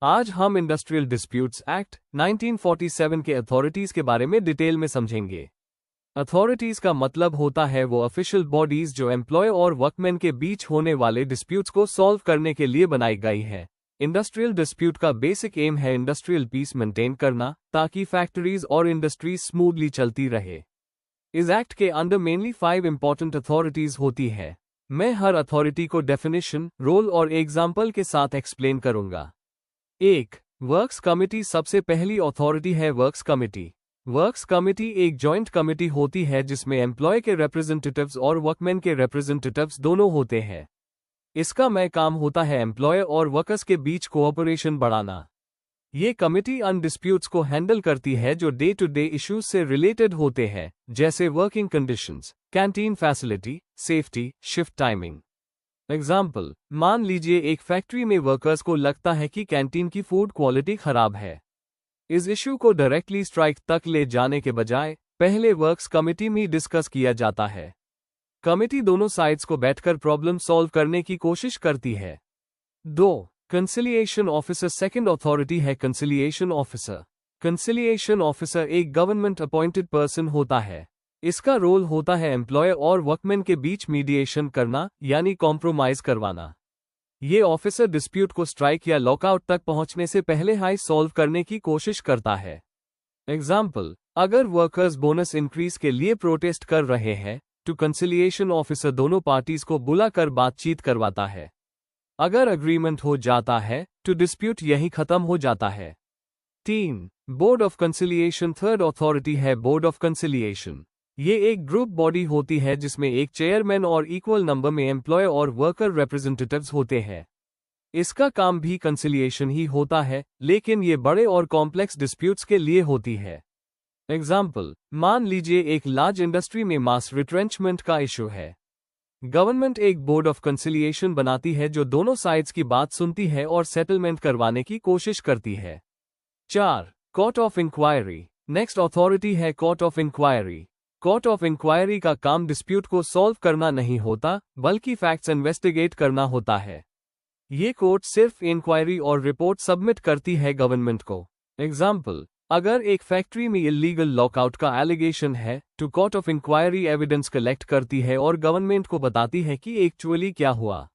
आज हम industrial disputes act 1947 के अथॉरिटीज के बारे में डिटेल में समझेंगे। अथॉरिटीज का मतलब होता है वो ऑफिशियल बॉडीज जो एम्प्लॉय और वर्कमैन के बीच होने वाले डिस्प्यूट्स को सॉल्व करने के लिए बनाई गई है। इंडस्ट्रियल डिस्प्यूट का बेसिक एम है इंडस्ट्रियल पीस मेंटेन करना ताकि फैक्ट्रीज और इंडस्ट्रीज स्मूथली चलती रहे। इस एक्ट के अंडर मेनली 5 इंपॉर्टेंट अथॉरिटीज होती है। मैं हर अथॉरिटी को डेफिनेशन, रोल और एग्जाम्पल के साथ एक्सप्लेन करूंगा। 1. Works committee. सबसे पहली अथॉरिटी है वर्क्स कमिटी। वर्क्स कमिटी एक जॉइंट कमिटी होती है जिसमें एम्प्लॉय के रिप्रेजेंटेटिव्स और वर्कमैन के रिप्रेजेंटेटिव्स दोनों होते हैं। इसका मैं काम होता है एम्प्लॉय और वर्कर्स के बीच कोऑपरेशन बढ़ाना। ये कमिटी अन डिस्प्यूट्स को हैंडल करती है जो डे टू डे इश्यूज से रिलेटेड होते हैं, जैसे working conditions, canteen facility, safety, shift timing. Example, मान लीजिए एक फैक्ट्री में वर्कर्स को लगता है कि कैंटीन की फूड क्वालिटी खराब है। इस इश्यू को डायरेक्टली स्ट्राइक तक ले जाने के बजाय पहले वर्क्स कमिटी में डिस्कस किया जाता है। कमिटी दोनों साइड्स को बैठकर प्रॉब्लम सॉल्व करने की कोशिश करती है। 2. Conciliation officer. सेकंड अथॉरिटी है कंसिलिएशन ऑफिसर। कंसिलिएशन ऑफिसर एक गवर्नमेंट अपॉइंटेड पर्सन होता है। इसका रोल होता है एम्प्लॉय और वर्कमैन के बीच मीडिएशन करना यानी कॉम्प्रोमाइज करवाना। ये ऑफिसर डिस्प्यूट को स्ट्राइक या लॉकआउट तक पहुंचने से पहले हाई सॉल्व करने की कोशिश करता है। एग्जाम्पल, अगर वर्कर्स बोनस इंक्रीज के लिए प्रोटेस्ट कर रहे हैं तो कंसिलिएशन ऑफिसर दोनों पार्टीज को बुलाकर बातचीत करवाता है। अगर अग्रीमेंट हो जाता है तो डिस्प्यूट यहीं खत्म हो जाता है। 3. Board of conciliation. Third authority है बोर्ड ऑफ कंसिलिएशन। ये एक ग्रुप बॉडी होती है जिसमें एक चेयरमैन और इक्वल नंबर में एम्प्लॉय और वर्कर रिप्रेजेंटेटिव्स होते हैं। इसका काम भी कंसिलिएशन ही होता है, लेकिन ये बड़े और कॉम्प्लेक्स डिस्प्यूट्स के लिए होती है। एग्जाम्पल, मान लीजिए एक लार्ज इंडस्ट्री में मास रिट्रेंचमेंट का इशू है। गवर्नमेंट एक बोर्ड ऑफ कंसिलिएशन बनाती है जो दोनों साइड्स की बात सुनती है और सेटलमेंट करवाने की कोशिश करती है। 4. Court of inquiry. Next authority है court of inquiry. Court of inquiry का काम डिस्प्यूट को सॉल्व करना नहीं होता, बल्कि फैक्ट्स इन्वेस्टिगेट करना होता है। ये कोर्ट सिर्फ इंक्वायरी और रिपोर्ट सबमिट करती है गवर्नमेंट को। एग्जाम्पल, अगर एक फैक्ट्री में इलीगल लॉकआउट का एलिगेशन है तो court of inquiry evidence collect करती है और गवर्नमेंट को बताती है कि एक्चुअली क्या हुआ।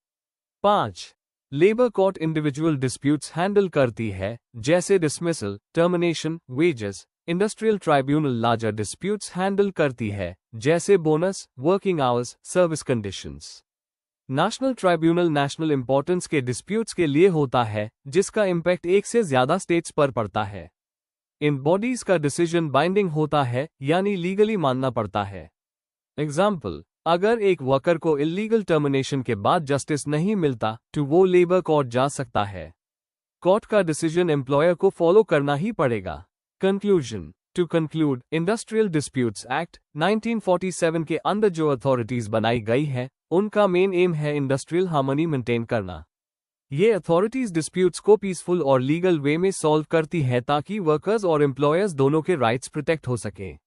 5. Labour court individual disputes handle करती है, जैसे dismissal, termination, wages. Industrial tribunal larger disputes handle करती है, जैसे bonus, working hours, service conditions. National tribunal national importance के डिस्प्यूट्स के लिए होता है, जिसका इम्पैक्ट एक से ज्यादा स्टेट्स पर पड़ता है। इन बॉडीज का डिसीजन बाइंडिंग होता है, यानी लीगली मानना पड़ता है। एग्जाम्पल, अगर एक वर्कर को इलीगल टर्मिनेशन के बाद जस्टिस नहीं मिलता तो वो लेबर कोर्ट जा सकता है। कोर्ट का डिसीजन एम्प्लॉयर को फॉलो करना ही पड़ेगा। Conclusion. To conclude, industrial disputes act 1947 के अंदर जो अथॉरिटीज बनाई गई है उनका मेन एम है इंडस्ट्रियल हार्मनी मेंटेन करना। ये अथॉरिटीज डिस्प्यूट्स को पीसफुल और लीगल वे में सॉल्व करती है ताकि वर्कर्स और एम्प्लॉयर्स दोनों के राइट्स प्रोटेक्ट हो सकें।